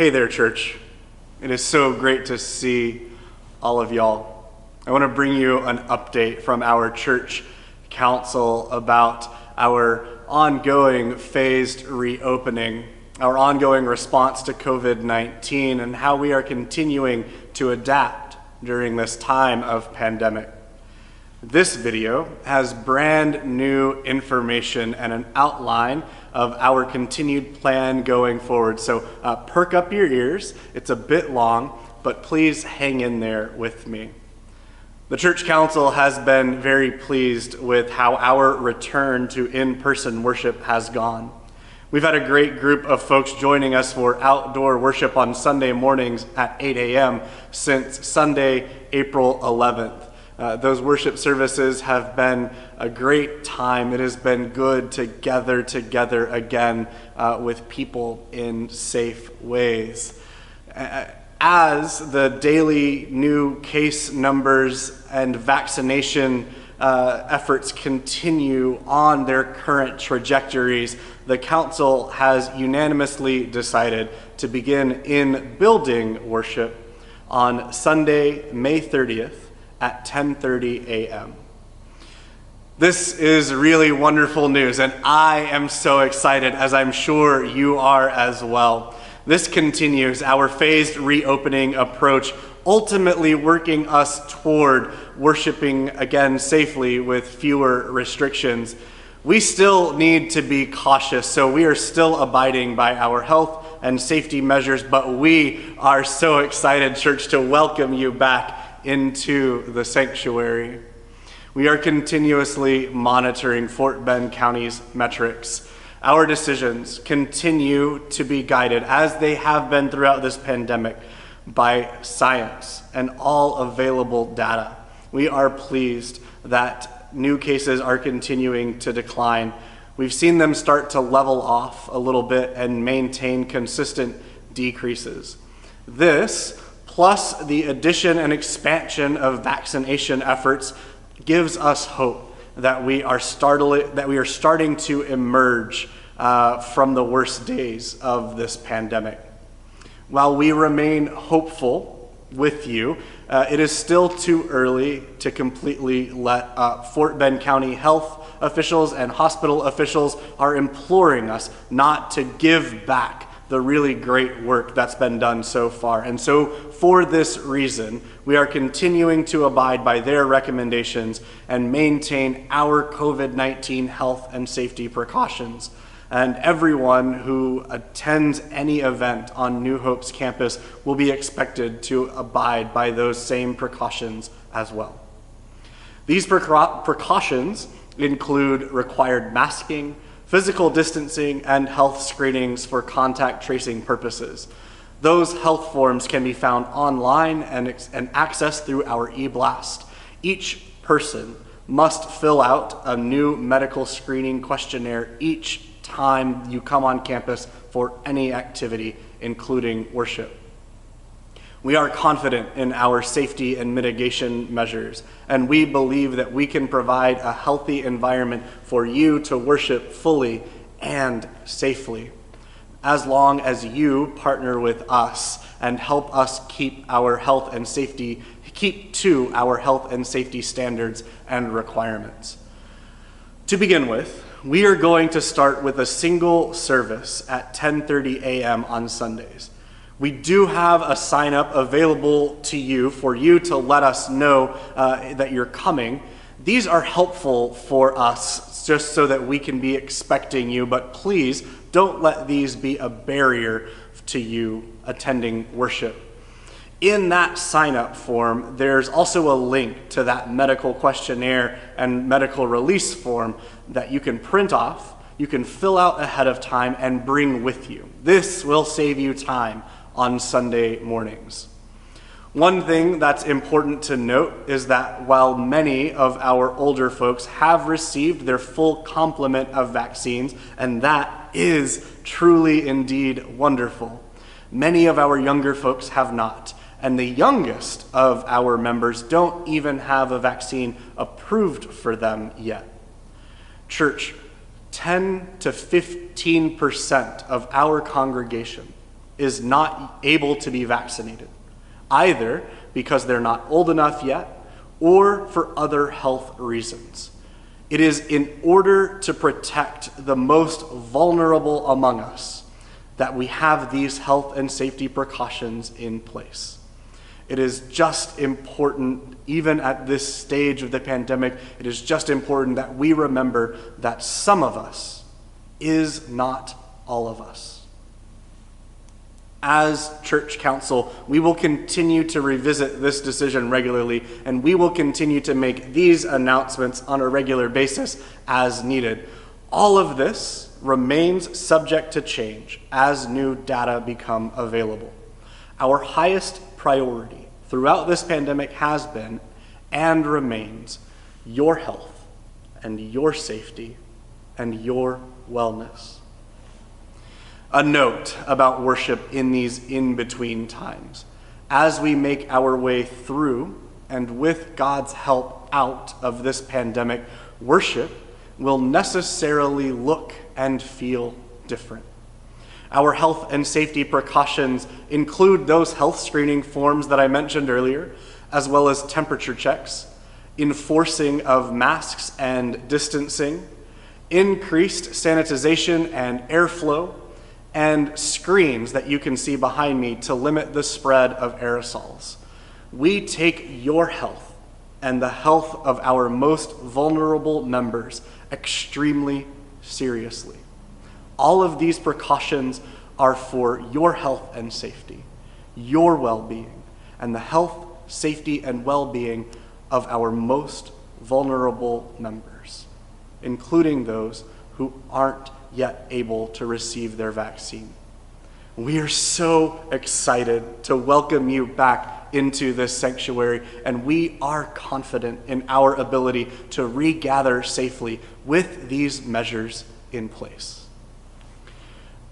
Hey there, church. It is so great to see all of y'all. I want to bring you an update from our church council about our ongoing phased reopening, our ongoing response to COVID-19, and how we are continuing to adapt during this time of pandemic. This video has brand new information and an outline of our continued plan going forward. So perk up your ears. It's a bit long, but please hang in there with me. The Church Council has been very pleased with how our return to in-person worship has gone. We've had a great group of folks joining us for outdoor worship on Sunday mornings at 8 a.m. since Sunday, April 11th. Those worship services have been a great time. It has been good to gather together again with people in safe ways. As the daily new case numbers and vaccination efforts continue on their current trajectories, the council has unanimously decided to begin in-building worship on Sunday, May 30th at 10:30 a.m. This is really wonderful news, and I am so excited, as I'm sure you are as well. This continues our phased reopening approach, ultimately working us toward worshiping again safely with fewer restrictions. We still need to be cautious, so we are still abiding by our health and safety measures, but we are so excited, church, to welcome you back into the sanctuary. We are continuously monitoring Fort Bend County's metrics. Our decisions continue to be guided, as they have been throughout this pandemic, by science and all available data. We are pleased that new cases are continuing to decline. We've seen them start to level off a little bit and maintain consistent decreases. This, plus the addition and expansion of vaccination efforts, gives us hope that we are starting to emerge from the worst days of this pandemic. While we remain hopeful with you, it is still too early to completely let Fort Bend County health officials and hospital officials are imploring us not to give back the really great work that's been done so far. And so for this reason, we are continuing to abide by their recommendations and maintain our COVID-19 health and safety precautions. And everyone who attends any event on New Hope's campus will be expected to abide by those same precautions as well. These precautions include required masking, physical distancing, and health screenings for contact tracing purposes. Those health forms can be found online and accessed through our e-blast. Each person must fill out a new medical screening questionnaire each time you come on campus for any activity, including worship. We are confident in our safety and mitigation measures, and we believe that we can provide a healthy environment for you to worship fully and safely, as long as you partner with us and help us keep to our health and safety standards and requirements. To begin with, we are going to start with a single service at 10:30 a.m. on Sundays. We do have a sign up available to you for you to let us know that you're coming. These are helpful for us just so that we can be expecting you, but please don't let these be a barrier to you attending worship. In that sign up form, there's also a link to that medical questionnaire and medical release form that you can print off, you can fill out ahead of time and bring with you. This will save you time on Sunday mornings. One thing that's important to note is that while many of our older folks have received their full complement of vaccines, and that is truly indeed wonderful, many of our younger folks have not. And the youngest of our members don't even have a vaccine approved for them yet. Church, 10 to 15% of our congregation is not able to be vaccinated, either because they're not old enough yet or for other health reasons. It is in order to protect the most vulnerable among us that we have these health and safety precautions in place. It is just important, even at this stage of the pandemic, it is just important that we remember that some of us is not all of us. As church council, we will continue to revisit this decision regularly, and we will continue to make these announcements on a regular basis as needed. All of this remains subject to change as new data become available. Our highest priority throughout this pandemic has been and remains your health and your safety and your wellness. A note about worship in these in-between times. As we make our way through and with God's help out of this pandemic, worship will necessarily look and feel different. Our health and safety precautions include those health screening forms that I mentioned earlier, as well as temperature checks, enforcing of masks and distancing, increased sanitization and airflow, and screens that you can see behind me to limit the spread of aerosols. We take your health and the health of our most vulnerable members extremely seriously. All of these precautions are for your health and safety, your well-being, and the health, safety, and well-being of our most vulnerable members, including those who aren't yet able to receive their vaccine. We are so excited to welcome you back into this sanctuary, and we are confident in our ability to regather safely with these measures in place.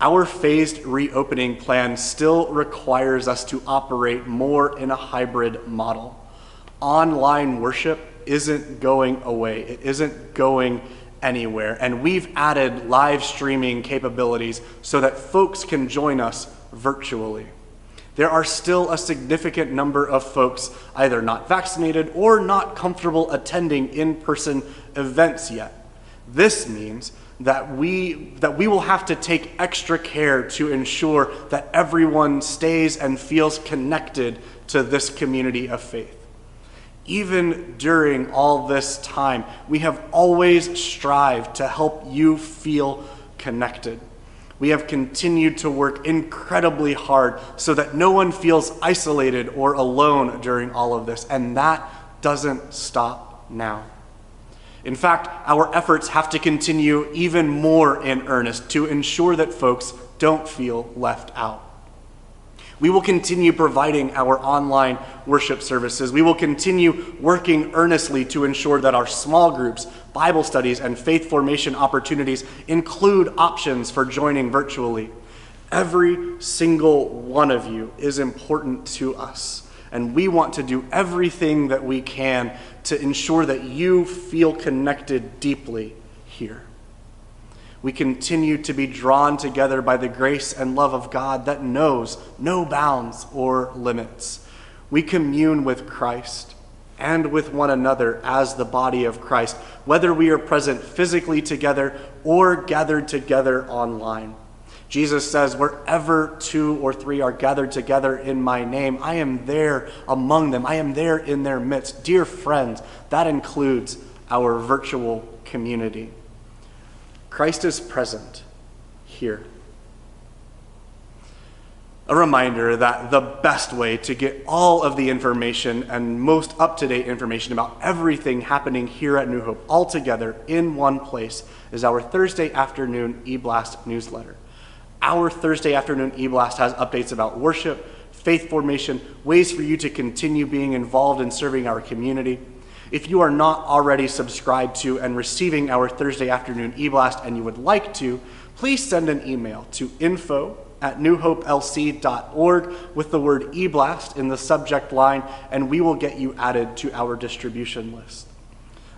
Our phased reopening plan still requires us to operate more in a hybrid model. Online worship isn't going away. It isn't going anywhere. And we've added live streaming capabilities so that folks can join us virtually. There are still a significant number of folks either not vaccinated or not comfortable attending in-person events yet. This means that we will have to take extra care to ensure that everyone stays and feels connected to this community of faith. Even during all this time, we have always strived to help you feel connected. We have continued to work incredibly hard so that no one feels isolated or alone during all of this, and that doesn't stop now. In fact, our efforts have to continue even more in earnest to ensure that folks don't feel left out. We will continue providing our online worship services. We will continue working earnestly to ensure that our small groups, Bible studies, and faith formation opportunities include options for joining virtually. Every single one of you is important to us, and we want to do everything that we can to ensure that you feel connected deeply here. We continue to be drawn together by the grace and love of God that knows no bounds or limits. We commune with Christ and with one another as the body of Christ, whether we are present physically together or gathered together online. Jesus says, wherever 2 or 3 are gathered together in my name, I am there among them. I am there in their midst. Dear friends, that includes our virtual community. Christ is present here. A reminder that the best way to get all of the information and most up-to-date information about everything happening here at New Hope all together in one place is our Thursday afternoon e-blast newsletter. Our Thursday afternoon e-blast has updates about worship, faith formation, ways for you to continue being involved in serving our community. If you are not already subscribed to and receiving our Thursday afternoon e-blast and you would like to, please send an email to info@newhopelc.org with the word e-blast in the subject line, and we will get you added to our distribution list.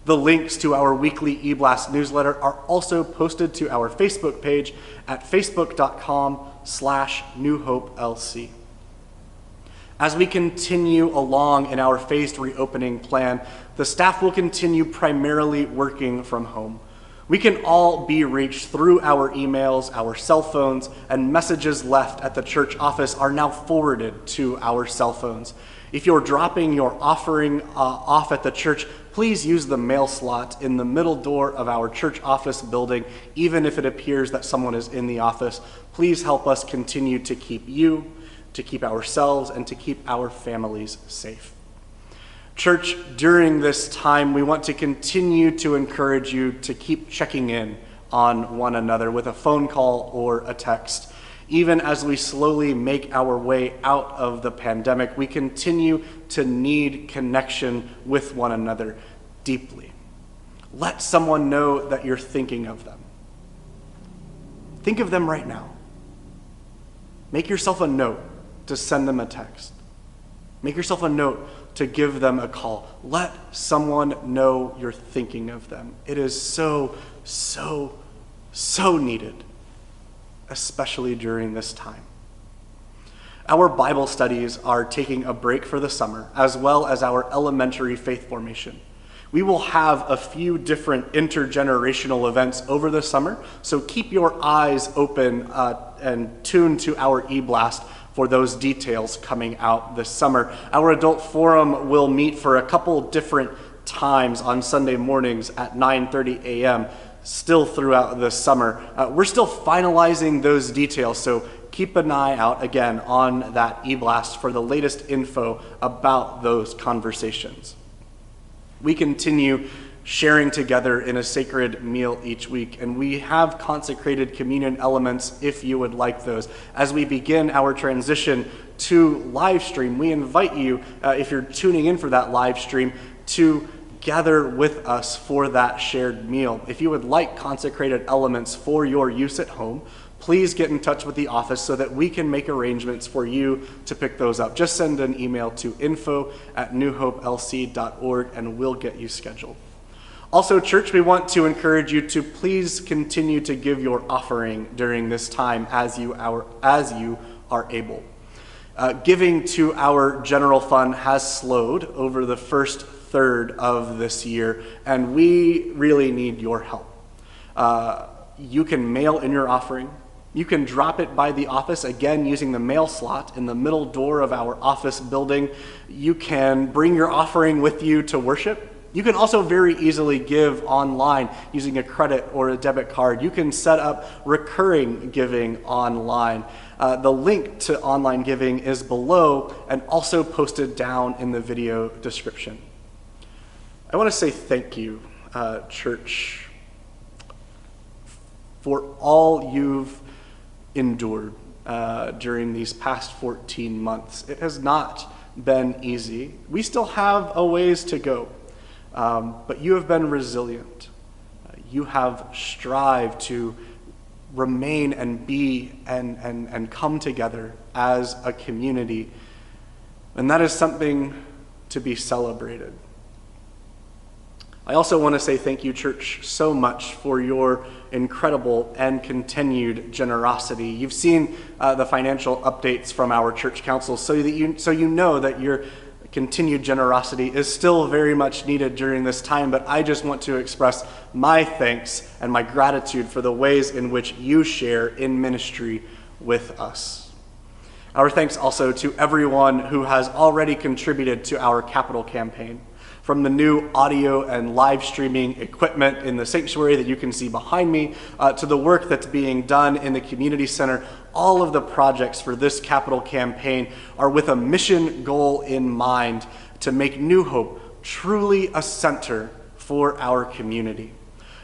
The links to our weekly e-blast newsletter are also posted to our Facebook page at facebook.com facebook.com/newhopelc. As we continue along in our phased reopening plan, the staff will continue primarily working from home. We can all be reached through our emails, our cell phones, and messages left at the church office are now forwarded to our cell phones. If you're dropping your offering off at the church, please use the mail slot in the middle door of our church office building, even if it appears that someone is in the office. Please help us continue to keep you, to keep ourselves, and to keep our families safe. Church, during this time, we want to continue to encourage you to keep checking in on one another with a phone call or a text. Even as we slowly make our way out of the pandemic, we continue to need connection with one another deeply. Let someone know that you're thinking of them. Think of them right now. Make yourself a note to send them a text. Make yourself a note to give them a call. Let someone know you're thinking of them. It is so needed, especially during this time. Our Bible studies are taking a break for the summer, as well as our elementary faith formation. We will have a few different intergenerational events over the summer, so keep your eyes open and tuned to our e-blast for those details coming out this summer. Our adult forum will meet for a couple different times on Sunday mornings at 9:30 a.m. still throughout the summer. We're still finalizing those details, so keep an eye out again on that e-blast for the latest info about those conversations. We continue sharing together in a sacred meal each week, and we have consecrated communion elements if you would like those. As we begin our transition to live stream, we invite you, if you're tuning in for that live stream, to gather with us for that shared meal. If you would like consecrated elements for your use at home, please get in touch with the office so that we can make arrangements for you to pick those up. Just send an email to info@newhopelc.org and we'll get you scheduled. Also, church, we want to encourage you to please continue to give your offering during this time as you are able. Giving to our general fund has slowed over the first third of this year, and we really need your help. You can mail in your offering. You can drop it by the office, again, using the mail slot in the middle door of our office building. You can bring your offering with you to worship. You can also very easily give online using a credit or a debit card. You can set up recurring giving online. The link to online giving is below and also posted down in the video description. I want to say thank you, church, for all you've endured during these past 14 months. It has not been easy. We still have a ways to go, but you have been resilient. You have strived to remain and be and come together as a community, and that is something to be celebrated. I also want to say thank you, church, so much for your incredible and continued generosity. You've seen the financial updates from our church council, so you know that your continued generosity is still very much needed during this time, but I just want to express my thanks and my gratitude for the ways in which you share in ministry with us. Our thanks also to everyone who has already contributed to our capital campaign. From the new audio and live streaming equipment in the sanctuary that you can see behind me, to the work that's being done in the community center, all of the projects for this capital campaign are with a mission goal in mind to make New Hope truly a center for our community.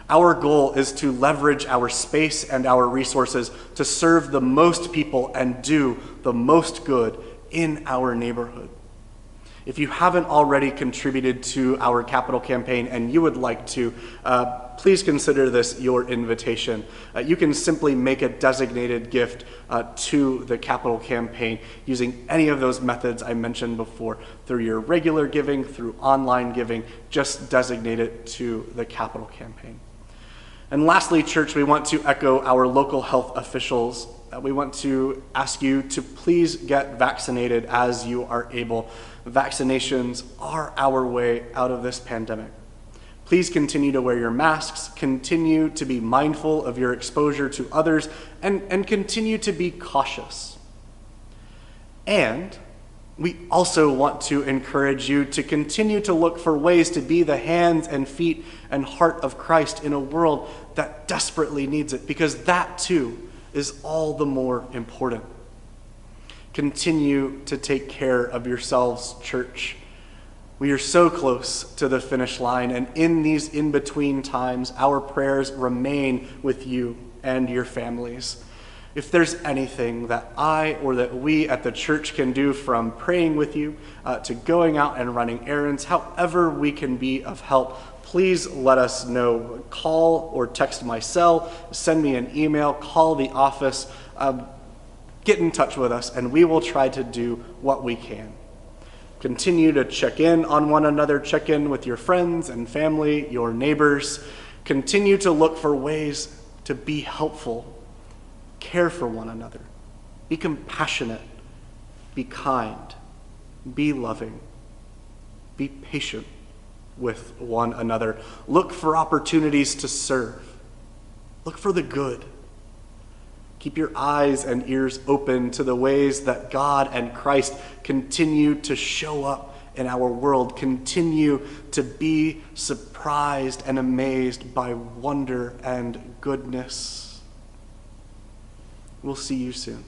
Our goal is to leverage our space and our resources to serve the most people and do the most good in our neighborhood. If you haven't already contributed to our capital campaign and you would like to, please consider this your invitation. You can simply make a designated gift to the capital campaign using any of those methods I mentioned before, through your regular giving, through online giving. Just designate it to the capital campaign. And lastly, church, we want to echo our local health officials we want to ask you to please get vaccinated as you are able. Vaccinations are our way out of this pandemic. Please continue to wear your masks, continue to be mindful of your exposure to others, and continue to be cautious. And we also want to encourage you to continue to look for ways to be the hands and feet and heart of Christ in a world that desperately needs it, because that too is all the more important. Continue to take care of yourselves, church. We are so close to the finish line, and in these in-between times, our prayers remain with you and your families. If there's anything that I or that we at the church can do, from praying with you to going out and running errands, however we can be of help, please let us know. Call or text my cell, send me an email, call the office, get in touch with us, and we will try to do what we can. Continue to check in on one another, check in with your friends and family, your neighbors. Continue to look for ways to be helpful. Care for one another. Be compassionate. Be kind. Be loving. Be patient with one another. Look for opportunities to serve. Look for the good. Keep your eyes and ears open to the ways that God and Christ continue to show up in our world. Continue to be surprised and amazed by wonder and goodness. We'll see you soon.